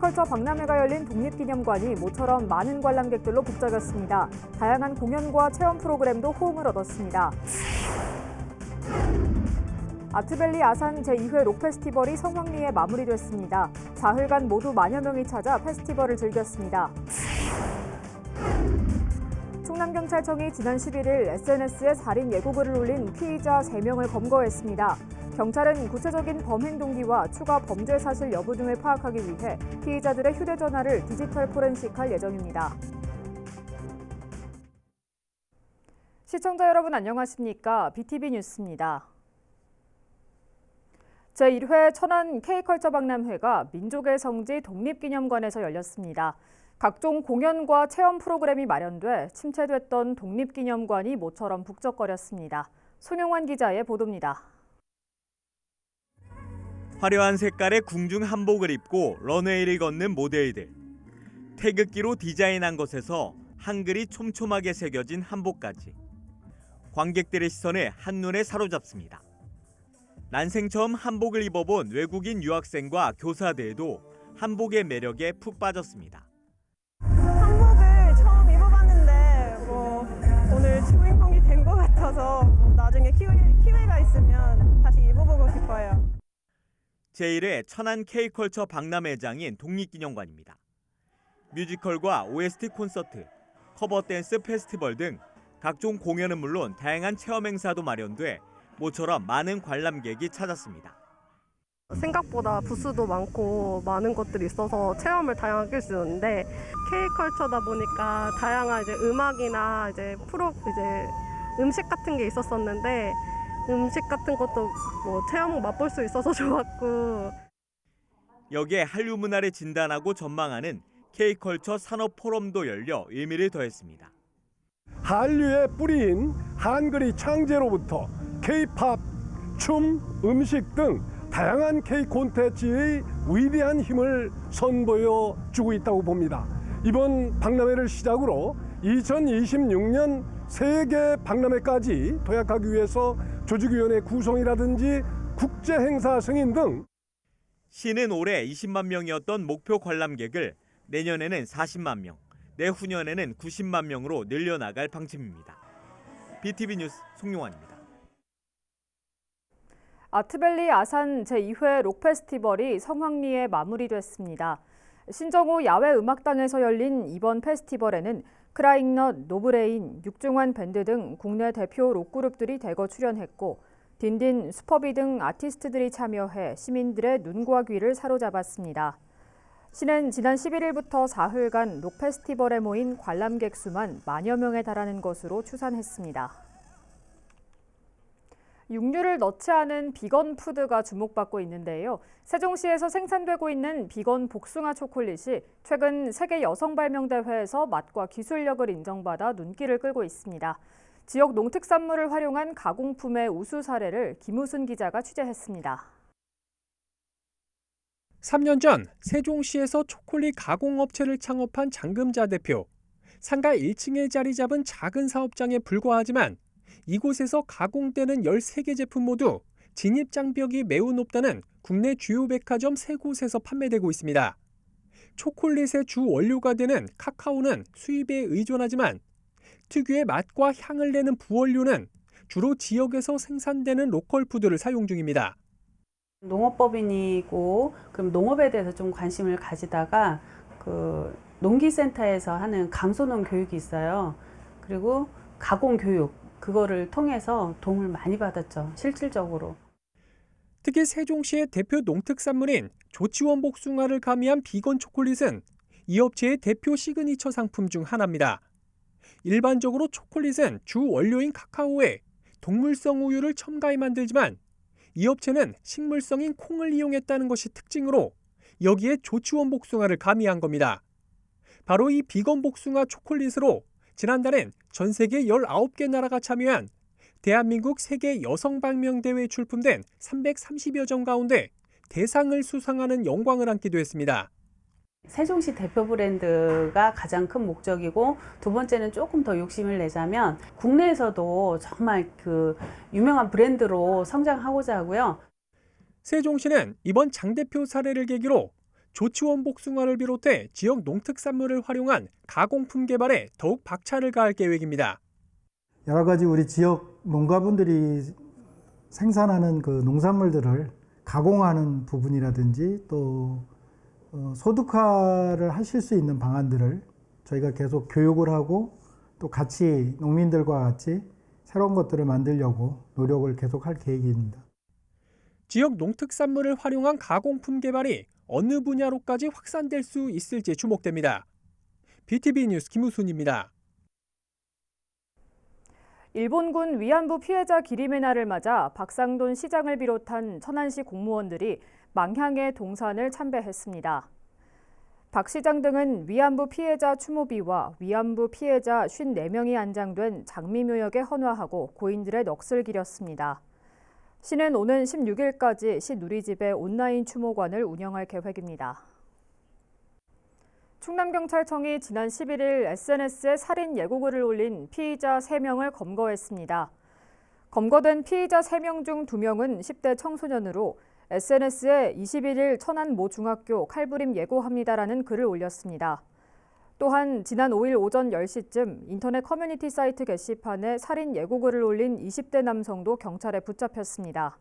K컬처 박람회가 열린 독립기념관이 모처럼 많은 관람객들로 북적였습니다. 다양한 공연과 체험 프로그램도 호응을 얻었습니다. 아트밸리 아산 제2회 록페스티벌이 성황리에 마무리됐습니다. 사흘간 모두 만여 명이 찾아 페스티벌을 즐겼습니다. 충남경찰청이 지난 11일 SNS에 살인 예고글을 올린 피의자 3명을 검거했습니다. 경찰은 구체적인 범행 동기와 추가 범죄 사실 여부 등을 파악하기 위해 피의자들의 휴대전화를 디지털 포렌식할 예정입니다. 시청자 여러분 안녕하십니까? BTV 뉴스입니다. 제1회 천안 K컬처 박람회가 민족의 성지 독립기념관에서 열렸습니다. 각종 공연과 체험 프로그램이 마련돼 침체됐던 독립기념관이 모처럼 북적거렸습니다. 송영환 기자의 보도입니다. 화려한 색깔의 궁중 한복을 입고 런웨이를 걷는 모델들. 태극기로 디자인한 것에서 한글이 촘촘하게 새겨진 한복까지. 관객들의 시선을 한눈에 사로잡습니다. 난생 처음 한복을 입어본 외국인 유학생과 교사들도 한복의 매력에 푹 빠졌습니다. 한복을 처음 입어봤는데 오늘 주인공이 된 것 같아서 나중에 기회가 있으면 다시 입어보고 싶어요. 제1회 천안 K컬처 박람회장인 독립기념관입니다. 뮤지컬과 OST 콘서트, 커버댄스 페스티벌 등 각종 공연은 물론 다양한 체험 행사도 마련돼 모처럼 많은 관람객이 찾았습니다. 생각보다 부스도 많고 많은 것들이 있어서 체험을 다양하게 해주는데 K컬처다 보니까 다양한 음악이나 음식 같은 게 있었었는데 음식 같은 것도 체험 맛볼 수 있어서 좋았고 여기에 한류 문화를 진단하고 전망하는 K컬처 산업 포럼도 열려 의미를 더했습니다. 한류의 뿌리인 한글이 창제로부터 K-팝, 춤, 음식 등 다양한 K 콘텐츠의 위대한 힘을 선보여 주고 있다고 봅니다. 이번 박람회를 시작으로 2026년 세계 박람회까지 도약하기 위해서 조직위원회 구성이라든지 국제 행사 승인 등 시는 올해 20만 명이었던 목표 관람객을 내년에는 40만 명, 내후년에는 90만 명으로 늘려나갈 방침입니다. BTV 뉴스 송용환입니다. 아트밸리 아산 제2회 록페스티벌이 성황리에 마무리됐습니다. 신정호 야외음악당에서 열린 이번 페스티벌에는 크라잉넛, 노브레인, 육중환 밴드 등 국내 대표 록그룹들이 대거 출연했고 딘딘, 슈퍼비 등 아티스트들이 참여해 시민들의 눈과 귀를 사로잡았습니다. 시는 지난 11일부터 사흘간 록페스티벌에 모인 관람객 수만 만여 명에 달하는 것으로 추산했습니다. 육류를 넣지 않은 비건 푸드가 주목받고 있는데요. 세종시에서 생산되고 있는 비건 복숭아 초콜릿이 최근 세계 여성 발명 대회에서 맛과 기술력을 인정받아 눈길을 끌고 있습니다. 지역 농특산물을 활용한 가공품의 우수 사례를 김우순 기자가 취재했습니다. 3년 전 세종시에서 초콜릿 가공업체를 창업한 장금자 대표. 상가 1층에 자리 잡은 작은 사업장에 불과하지만 이곳에서 가공되는 13개 제품 모두 진입장벽이 매우 높다는 국내 주요 백화점 3곳에서 판매되고 있습니다. 초콜릿의 주 원료가 되는 카카오는 수입에 의존하지만 특유의 맛과 향을 내는 부원료는 주로 지역에서 생산되는 로컬 푸드를 사용 중입니다. 농업법인이고 그럼 농업에 대해서 좀 관심을 가지다가 농기센터에서 하는 강소농 교육이 있어요. 그리고 가공 교육 그거를 통해서 도움을 많이 받았죠. 실질적으로. 특히 세종시의 대표 농특산물인 조치원 복숭아를 가미한 비건 초콜릿은 이 업체의 대표 시그니처 상품 중 하나입니다. 일반적으로 초콜릿은 주 원료인 카카오에 동물성 우유를 첨가해 만들지만 이 업체는 식물성인 콩을 이용했다는 것이 특징으로 여기에 조치원 복숭아를 가미한 겁니다. 바로 이 비건 복숭아 초콜릿으로 지난달엔 전 세계 19개 나라가 참여한 대한민국 세계 여성발명대회에 출품된 330여 점 가운데 대상을 수상하는 영광을 안기도 했습니다. 세종시 대표 브랜드가 가장 큰 목적이고 두 번째는 조금 더 욕심을 내자면 국내에서도 정말 유명한 브랜드로 성장하고자 하고요. 세종시는 이번 장 대표 사례를 계기로 조치원 복숭아를 비롯해 지역 농특산물을 활용한 가공품 개발에 더욱 박차를 가할 계획입니다. 여러 가지 우리 지역 농가분들이 생산하는 그 농산물들을 가공하는 부분이라든지 또 소득화를 하실 수 있는 방안들을 저희가 계속 교육을 하고 또 같이 농민들과 같이 새로운 것들을 만들려고 노력을 계속할 계획입니다. 지역 농특산물을 활용한 가공품 개발이 어느 분야로까지 확산될 수 있을지 주목됩니다. BTV 뉴스 김우순입니다. 일본군 위안부 피해자 기림의 날을 맞아 박상돈 시장을 비롯한 천안시 공무원들이 망향의 동산을 참배했습니다. 박 시장 등은 위안부 피해자 추모비와 위안부 피해자 54명이 안장된 장미묘역에 헌화하고 고인들의 넋을 기렸습니다. 시는 오는 16일까지 시 누리집의 온라인 추모관을 운영할 계획입니다. 충남경찰청이 지난 11일 SNS에 살인 예고글을 올린 피의자 3명을 검거했습니다. 검거된 피의자 3명 중 2명은 10대 청소년으로 SNS에 21일 천안 모 중학교 칼부림 예고합니다라는 글을 올렸습니다. 또한 지난 5일 오전 10시쯤 인터넷 커뮤니티 사이트 게시판에 살인 예고글을 올린 20대 남성도 경찰에 붙잡혔습니다.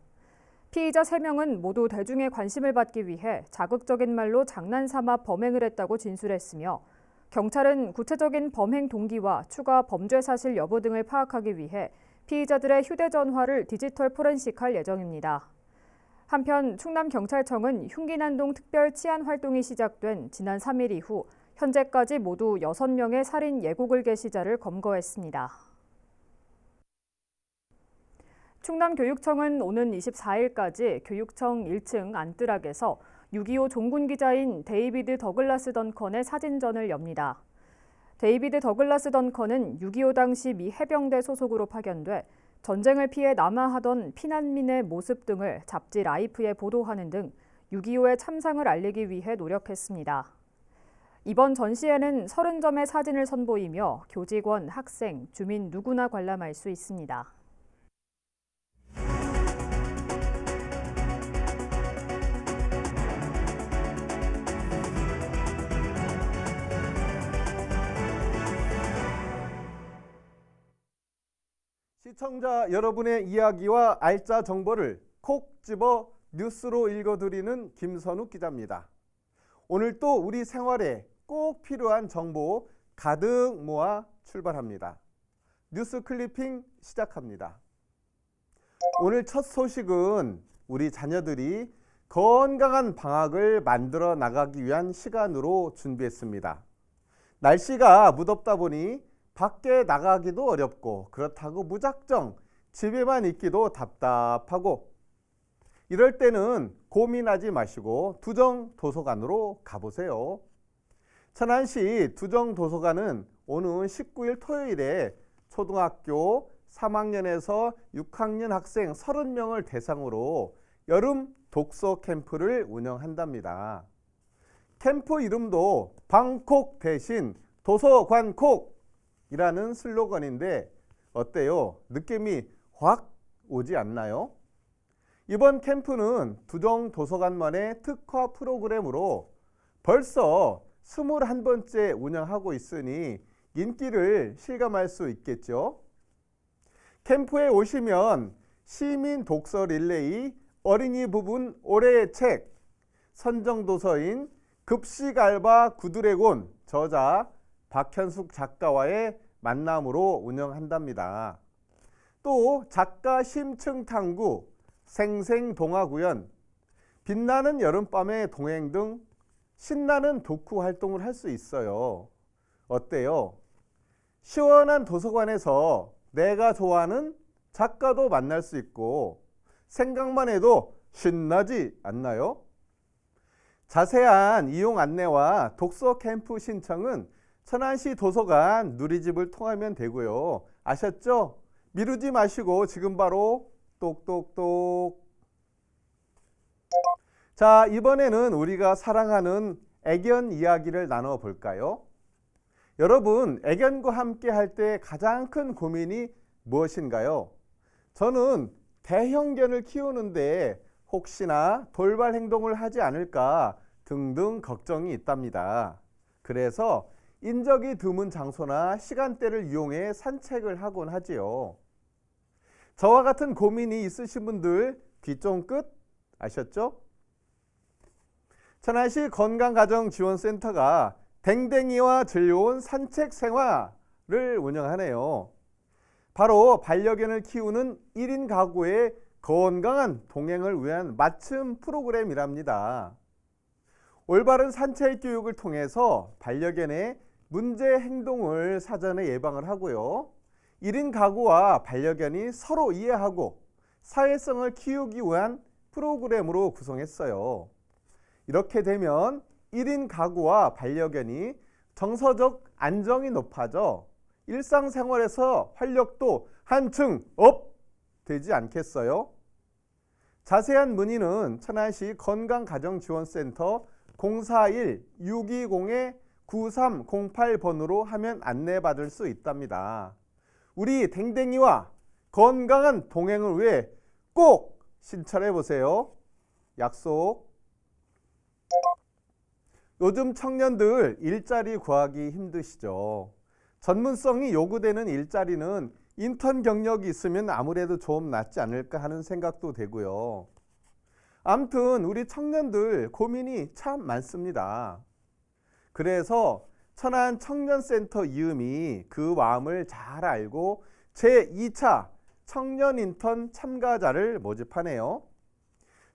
피의자 3명은 모두 대중의 관심을 받기 위해 자극적인 말로 장난삼아 범행을 했다고 진술했으며 경찰은 구체적인 범행 동기와 추가 범죄 사실 여부 등을 파악하기 위해 피의자들의 휴대전화를 디지털 포렌식할 예정입니다. 한편 충남경찰청은 흉기난동 특별 치안 활동이 시작된 지난 3일 이후 현재까지 모두 6명의 살인 예고글 게시자를 검거했습니다. 충남교육청은 오는 24일까지 교육청 1층 안뜰락에서 6.25 종군기자인 데이비드 더글라스 던컨의 사진전을 엽니다. 데이비드 더글라스 던컨은 6.25 당시 미 해병대 소속으로 파견돼 전쟁을 피해 남하하던 피난민의 모습 등을 잡지 라이프에 보도하는 등 6.25의 참상을 알리기 위해 노력했습니다. 이번 전시회는 30점의 사진을 선보이며 교직원, 학생, 주민 누구나 관람할 수 있습니다. 시청자 여러분의 이야기와 알짜 정보를 콕 집어 뉴스로 읽어드리는 김선욱 기자입니다. 오늘 또 우리 생활에 꼭 필요한 정보 가득 모아 출발합니다. 뉴스 클리핑 시작합니다. 오늘 첫 소식은 우리 자녀들이 건강한 방학을 만들어 나가기 위한 시간으로 준비했습니다. 날씨가 무덥다 보니 밖에 나가기도 어렵고 그렇다고 무작정 집에만 있기도 답답하고 이럴 때는 고민하지 마시고 두정도서관으로 가보세요. 천안시 두정도서관은 오는 19일 토요일에 초등학교 3학년에서 6학년 학생 30명을 대상으로 여름 독서 캠프를 운영한답니다. 캠프 이름도 방콕 대신 도서관콕이라는 슬로건인데 어때요? 느낌이 확 오지 않나요? 이번 캠프는 두정도서관만의 특화 프로그램으로 벌써 21번째 운영하고 있으니 인기를 실감할 수 있겠죠. 캠프에 오시면 시민 독서 릴레이, 어린이 부분 올해의 책, 선정도서인 급식알바 구드래곤 저자 박현숙 작가와의 만남으로 운영한답니다. 또 작가 심층 탐구, 생생동화구연, 빛나는 여름밤의 동행 등 신나는 독후 활동을 할 수 있어요. 어때요? 시원한 도서관에서 내가 좋아하는 작가도 만날 수 있고 생각만 해도 신나지 않나요? 자세한 이용 안내와 독서 캠프 신청은 천안시 도서관 누리집을 통하면 되고요. 아셨죠? 미루지 마시고 지금 바로 똑똑똑. 자, 이번에는 우리가 사랑하는 애견 이야기를 나눠볼까요? 여러분, 애견과 함께 할 때 가장 큰 고민이 무엇인가요? 저는 대형견을 키우는데 혹시나 돌발 행동을 하지 않을까 등등 걱정이 있답니다. 그래서 인적이 드문 장소나 시간대를 이용해 산책을 하곤 하지요. 저와 같은 고민이 있으신 분들 귀 쫑긋 아셨죠? 천안시 건강가정지원센터가 댕댕이와 즐거운 산책 생활을 운영하네요. 바로 반려견을 키우는 1인 가구의 건강한 동행을 위한 맞춤 프로그램이랍니다. 올바른 산책 교육을 통해서 반려견의 문제 행동을 사전에 예방을 하고요. 1인 가구와 반려견이 서로 이해하고 사회성을 키우기 위한 프로그램으로 구성했어요. 이렇게 되면 1인 가구와 반려견이 정서적 안정이 높아져 일상생활에서 활력도 한층 업 되지 않겠어요? 자세한 문의는 천안시 건강가정지원센터 041-620-9308번으로 하면 안내받을 수 있답니다. 우리 댕댕이와 건강한 동행을 위해 꼭 신청해 보세요. 약속. 요즘 청년들 일자리 구하기 힘드시죠? 전문성이 요구되는 일자리는 인턴 경력이 있으면 아무래도 좀 낫지 않을까 하는 생각도 되고요. 아무튼 우리 청년들 고민이 참 많습니다. 그래서 천안 청년센터 이음이 그 마음을 잘 알고 제2차 청년 인턴 참가자를 모집하네요.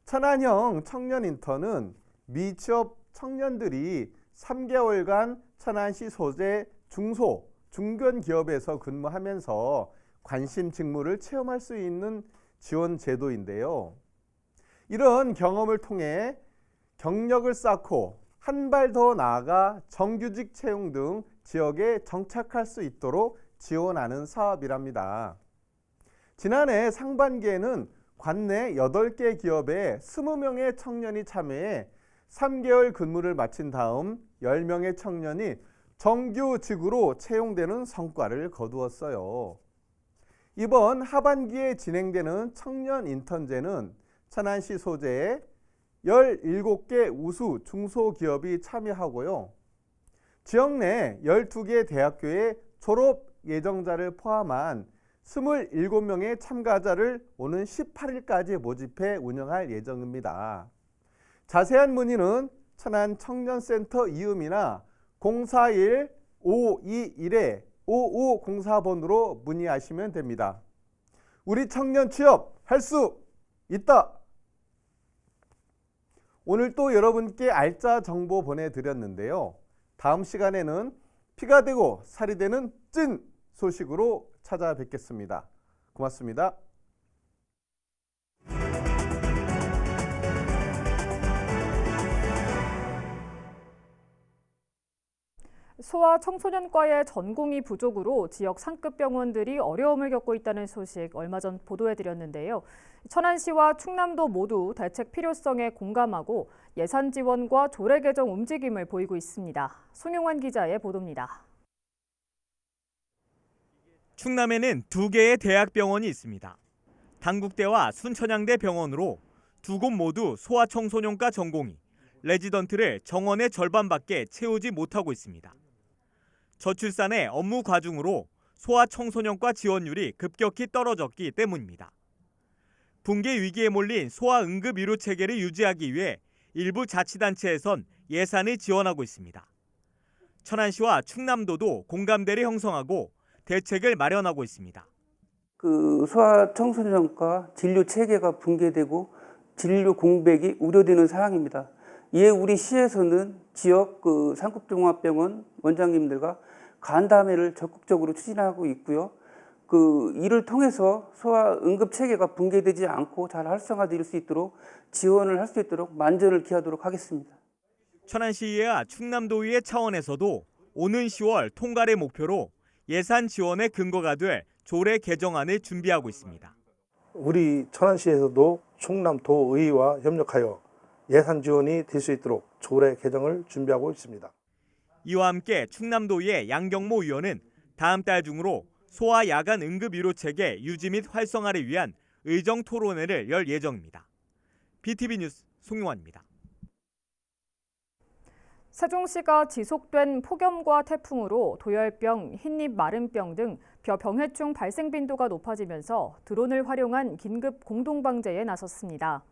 천안형 청년 인턴은 미취업 청년들이 3개월간 천안시 소재 중소, 중견 기업에서 근무하면서 관심 직무를 체험할 수 있는 지원 제도인데요. 이런 경험을 통해 경력을 쌓고 한 발 더 나아가 정규직 채용 등 지역에 정착할 수 있도록 지원하는 사업이랍니다. 지난해 상반기에는 관내 8개 기업에 20명의 청년이 참여해 3개월 근무를 마친 다음 10명의 청년이 정규직으로 채용되는 성과를 거두었어요. 이번 하반기에 진행되는 청년 인턴제는 천안시 소재의 17개 우수 중소기업이 참여하고요. 지역 내 12개 대학교의 졸업 예정자를 포함한 27명의 참가자를 오는 18일까지 모집해 운영할 예정입니다. 자세한 문의는 천안 청년센터 이음이나 041-521-5504번으로 문의하시면 됩니다. 우리 청년 취업할 수 있다! 오늘 또 여러분께 알짜 정보 보내드렸는데요. 다음 시간에는 피가 되고 살이 되는 찐 소식으로 찾아뵙겠습니다. 고맙습니다. 소아청소년과의 전공의 부족으로 지역 상급 병원들이 어려움을 겪고 있다는 소식 얼마 전 보도해드렸는데요. 천안시와 충남도 모두 대책 필요성에 공감하고 예산 지원과 조례 개정 움직임을 보이고 있습니다. 송용환 기자의 보도입니다. 충남에는 2개의 대학병원이 있습니다. 당국대와 순천향대 병원으로 두 곳 모두 소아청소년과 전공의, 레지던트를 정원의 절반밖에 채우지 못하고 있습니다. 저출산의 업무 과중으로 소아청소년과 지원율이 급격히 떨어졌기 때문입니다. 붕괴 위기에 몰린 소아응급의료 체계를 유지하기 위해 일부 자치단체에선 예산을 지원하고 있습니다. 천안시와 충남도도 공감대를 형성하고 대책을 마련하고 있습니다. 소아청소년과 진료 체계가 붕괴되고 진료 공백이 우려되는 사항입니다. 이에 우리 시에서는 지역 상급종합병원 원장님들과 간담회를 적극적으로 추진하고 있고요. 이를 통해서 소아 응급 체계가 붕괴되지 않고 잘 활성화될 수 있도록 지원을 할 수 있도록 만전을 기하도록 하겠습니다. 천안시의회와 충남도의회 차원에서도 오는 10월 통과를 목표로 예산 지원의 근거가 될 조례 개정안을 준비하고 있습니다. 우리 천안시에서도 충남도의회와 협력하여 예산 지원이 될 수 있도록 조례 개정을 준비하고 있습니다. 이와 함께 충남도의회 양경모 의원은 다음 달 중으로 소아 야간 응급의료 체계 유지 및 활성화를 위한 의정 토론회를 열 예정입니다. BTV 뉴스 송용환입니다. 세종시가 지속된 폭염과 태풍으로 도열병, 흰잎 마른병 등 벼병해충 발생 빈도가 높아지면서 드론을 활용한 긴급 공동방제에 나섰습니다.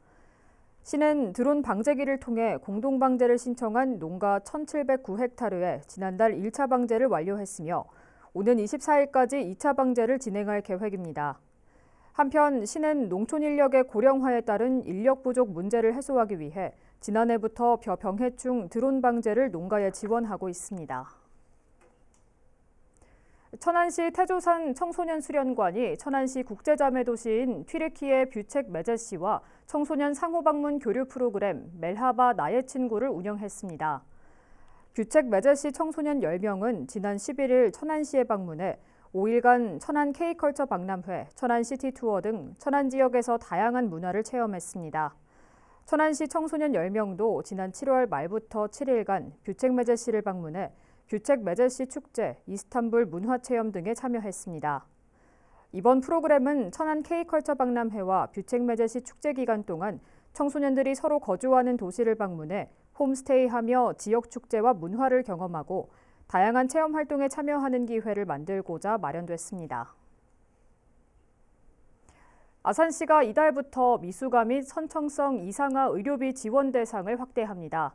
시는 드론 방제기를 통해 공동방제를 신청한 농가 1,709헥타르에 지난달 1차 방제를 완료했으며 오는 24일까지 2차 방제를 진행할 계획입니다. 한편 시는 농촌 인력의 고령화에 따른 인력 부족 문제를 해소하기 위해 지난해부터 벼병해충 드론 방제를 농가에 지원하고 있습니다. 천안시 태조산 청소년 수련관이 천안시 국제자매도시인 튀르키예 뷰책 메제시와 청소년 상호방문 교류 프로그램 멜하바 나의 친구를 운영했습니다. 뷰책 메제시 청소년 10명은 지난 11일 천안시에 방문해 5일간 천안 K컬처 박람회, 천안 시티 투어 등 천안 지역에서 다양한 문화를 체험했습니다. 천안시 청소년 10명도 지난 7월 말부터 7일간 뷰책 메제시를 방문해 뷰책 메제시 축제, 이스탄불 문화체험 등에 참여했습니다. 이번 프로그램은 천안 K컬처 박람회와 뷰책 메제시 축제 기간 동안 청소년들이 서로 거주하는 도시를 방문해 홈스테이하며 지역 축제와 문화를 경험하고 다양한 체험 활동에 참여하는 기회를 만들고자 마련됐습니다. 아산시가 이달부터 미수가 및 선청성 이상화 의료비 지원 대상을 확대합니다.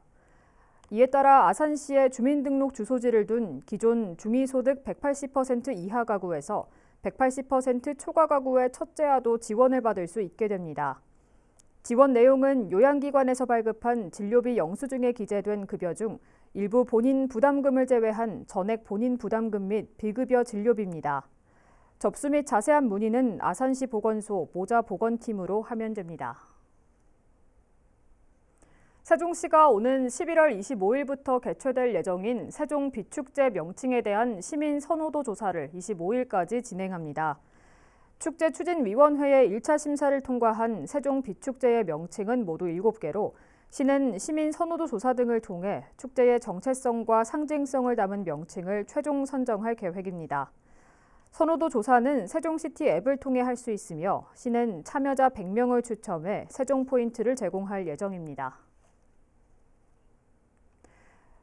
이에 따라 아산시에 주민등록 주소지를 둔 기존 중위소득 180% 이하 가구에서 180% 초과 가구의 첫째아도 지원을 받을 수 있게 됩니다. 지원 내용은 요양기관에서 발급한 진료비 영수증에 기재된 급여 중 일부 본인 부담금을 제외한 전액 본인 부담금 및 비급여 진료비입니다. 접수 및 자세한 문의는 아산시 보건소 모자보건팀으로 하면 됩니다. 세종시가 오는 11월 25일부터 개최될 예정인 세종 비축제 명칭에 대한 시민 선호도 조사를 25일까지 진행합니다. 축제추진위원회의 1차 심사를 통과한 세종 비축제의 명칭은 모두 7개로 시는 시민 선호도 조사 등을 통해 축제의 정체성과 상징성을 담은 명칭을 최종 선정할 계획입니다. 선호도 조사는 세종시티 앱을 통해 할 수 있으며 시는 참여자 100명을 추첨해 세종 포인트를 제공할 예정입니다.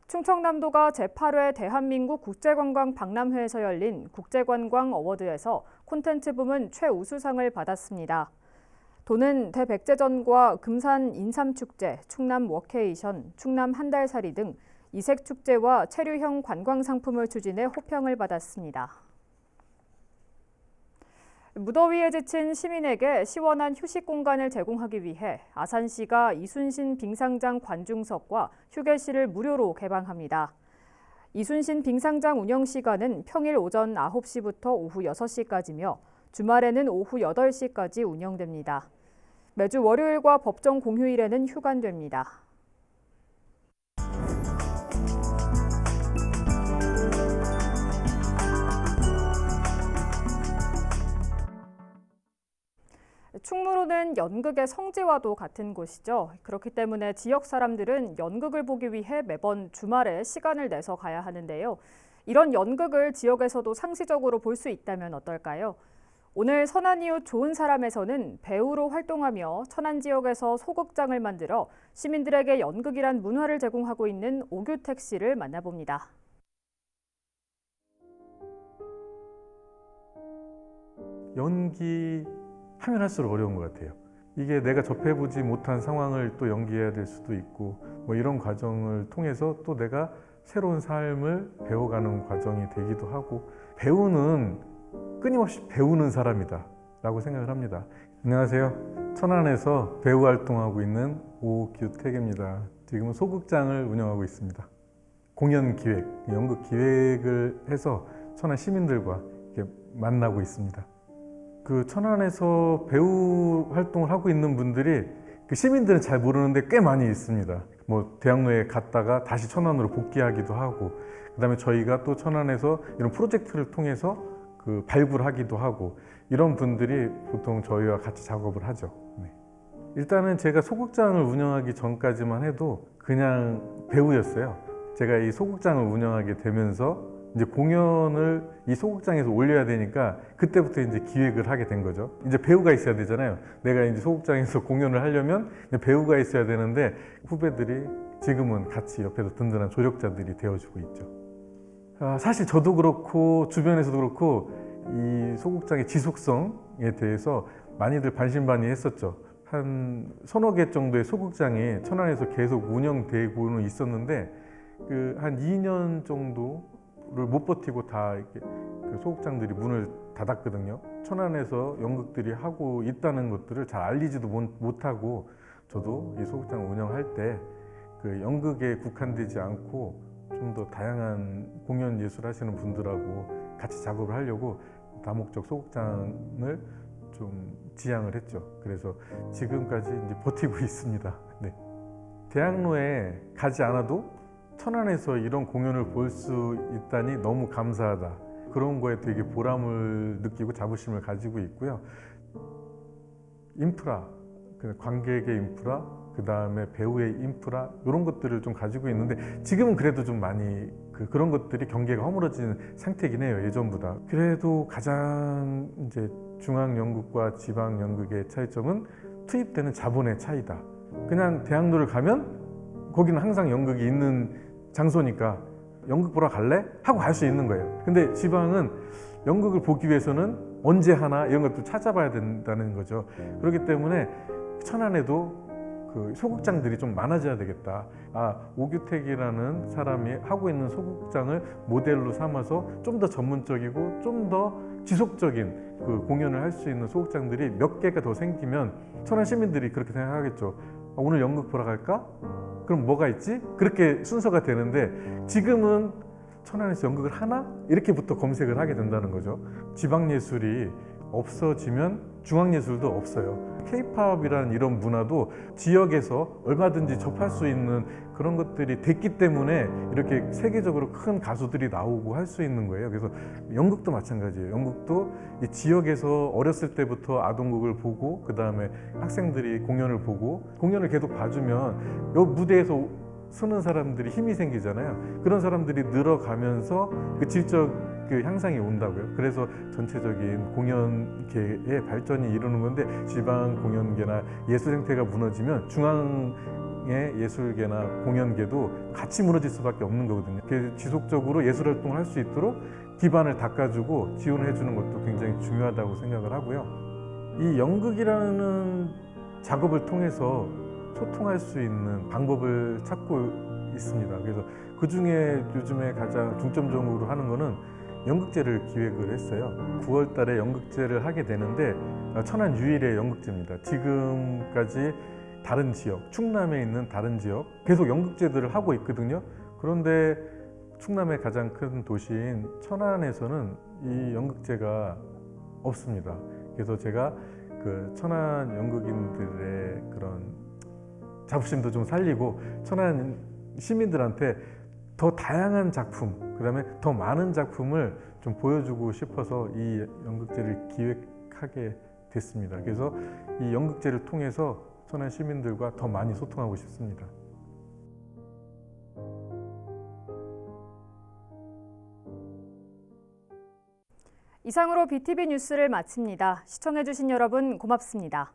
충청남도가 제8회 대한민국 국제관광 박람회에서 열린 국제관광 어워드에서 콘텐츠 부문 최우수상을 받았습니다. 도는 대백제전과 금산 인삼축제, 충남 워케이션, 충남 한달살이 등 이색축제와 체류형 관광상품을 추진해 호평을 받았습니다. 무더위에 지친 시민에게 시원한 휴식 공간을 제공하기 위해 아산시가 이순신 빙상장 관중석과 휴게실을 무료로 개방합니다. 이순신 빙상장 운영 시간은 평일 오전 9시부터 오후 6시까지며 주말에는 오후 8시까지 운영됩니다. 매주 월요일과 법정 공휴일에는 휴관됩니다. 충무로는 연극의 성지와도 같은 곳이죠. 그렇기 때문에 지역 사람들은 연극을 보기 위해 매번 주말에 시간을 내서 가야 하는데요. 이런 연극을 지역에서도 상시적으로 볼 수 있다면 어떨까요? 오늘 선한이웃 좋은 사람에서는 배우로 활동하며 천안 지역에서 소극장을 만들어 시민들에게 연극이란 문화를 제공하고 있는 오규택 씨를 만나봅니다. 연기 하면 할수록 어려운 것 같아요. 이게 내가 접해보지 못한 상황을 또 연기해야 될 수도 있고 뭐 이런 과정을 통해서 또 내가 새로운 삶을 배워가는 과정이 되기도 하고 배우는 끊임없이 배우는 사람이다 라고 생각을 합니다. 안녕하세요. 천안에서 배우 활동하고 있는 오규택입니다. 지금은 소극장을 운영하고 있습니다. 공연 기획, 연극 기획을 해서 천안 시민들과 이렇게 만나고 있습니다. 그 천안에서 배우 활동을 하고 있는 분들이 그 시민들은 잘 모르는데 꽤 많이 있습니다. 뭐 대학로에 갔다가 다시 천안으로 복귀하기도 하고 그다음에 저희가 또 천안에서 이런 프로젝트를 통해서 그 발굴을 하기도 하고 이런 분들이 보통 저희와 같이 작업을 하죠. 네. 일단은 제가 소극장을 운영하기 전까지만 해도 그냥 배우였어요. 제가 이 소극장을 운영하게 되면서 이제 공연을 이 소극장에서 올려야 되니까 그때부터 이제 기획을 하게 된 거죠. 이제 배우가 있어야 되잖아요. 내가 이제 소극장에서 공연을 하려면 배우가 있어야 되는데 후배들이 지금은 같이 옆에서 든든한 조력자들이 되어주고 있죠. 사실 저도 그렇고 주변에서도 그렇고 이 소극장의 지속성에 대해서 많이들 반신반의했었죠. 한 서너 개 정도의 소극장이 천안에서 계속 운영되고는 있었는데 한 2년 정도를 못 버티고 다 이렇게 그 소극장들이 문을 닫았거든요. 천안에서 연극들이 하고 있다는 것들을 잘 알리지도 못하고 저도 이 소극장을 운영할 때 그 연극에 국한되지 않고 좀 더 다양한 공연 예술 하시는 분들하고 같이 작업을 하려고 다목적 소극장을 좀 지향을 했죠. 그래서 지금까지 이제 버티고 있습니다. 네. 대학로에 가지 않아도 천안에서 이런 공연을 볼 수 있다니 너무 감사하다. 그런 거에 되게 보람을 느끼고 자부심을 가지고 있고요. 인프라, 관객의 인프라, 그 다음에 배우의 인프라 이런 것들을 좀 가지고 있는데 지금은 그래도 좀 많이 그런 것들이 경계가 허물어지는 상태이긴 해요. 예전보다. 그래도 가장 이제 중앙 연극과 지방 연극의 차이점은 투입되는 자본의 차이다. 그냥 대학로를 가면 거기는 항상 연극이 있는 장소니까 연극 보러 갈래? 하고 갈 수 있는 거예요. 근데 지방은 연극을 보기 위해서는 언제 하나 이런 것도 찾아봐야 된다는 거죠. 그렇기 때문에 천안에도 그 소극장들이 좀 많아져야 되겠다. 오규택이라는 사람이 하고 있는 소극장을 모델로 삼아서 좀 더 전문적이고 좀 더 지속적인 그 공연을 할 수 있는 소극장들이 몇 개가 더 생기면 천안 시민들이 그렇게 생각하겠죠. 오늘 연극 보러 갈까? 그럼 뭐가 있지? 그렇게 순서가 되는데 지금은 천안에서 연극을 하나? 이렇게부터 검색을 하게 된다는 거죠. 지방예술이 없어지면 중앙예술도 없어요. K-팝이라는 이런 문화도 지역에서 얼마든지 접할 수 있는 그런 것들이 됐기 때문에 이렇게 세계적으로 큰 가수들이 나오고 할 수 있는 거예요. 그래서 연극도 마찬가지예요. 연극도 이 지역에서 어렸을 때부터 아동극을 보고 그 다음에 학생들이 공연을 보고 공연을 계속 봐주면 이 무대에서 서는 사람들이 힘이 생기잖아요. 그런 사람들이 늘어가면서 그 질적 그 향상이 온다고요. 그래서 전체적인 공연계의 발전이 이루는 건데 지방 공연계나 예술 행태가 무너지면 중앙의 예술계나 공연계도 같이 무너질 수밖에 없는 거거든요. 지속적으로 예술 활동을 할 수 있도록 기반을 닦아주고 지원을 해주는 것도 굉장히 중요하다고 생각을 하고요. 이 연극이라는 작업을 통해서 소통할 수 있는 방법을 찾고 있습니다. 그래서 그 중에 요즘에 가장 중점적으로 하는 거는 연극제를 기획을 했어요. 9월 달에 연극제를 하게 되는데 천안 유일의 연극제입니다. 지금까지 다른 지역, 충남에 있는 다른 지역 계속 연극제들을 하고 있거든요. 그런데 충남의 가장 큰 도시인 천안에서는 이 연극제가 없습니다. 그래서 제가 그 천안 연극인들의 그런 자부심도 좀 살리고 천안 시민들한테 더 다양한 작품, 그 다음에 더 많은 작품을 좀 보여주고 싶어서 이 연극제를 기획하게 됐습니다. 그래서 이 연극제를 통해서 천안 시민들과 더 많이 소통하고 싶습니다. 이상으로 BTV 뉴스를 마칩니다. 시청해주신 여러분 고맙습니다.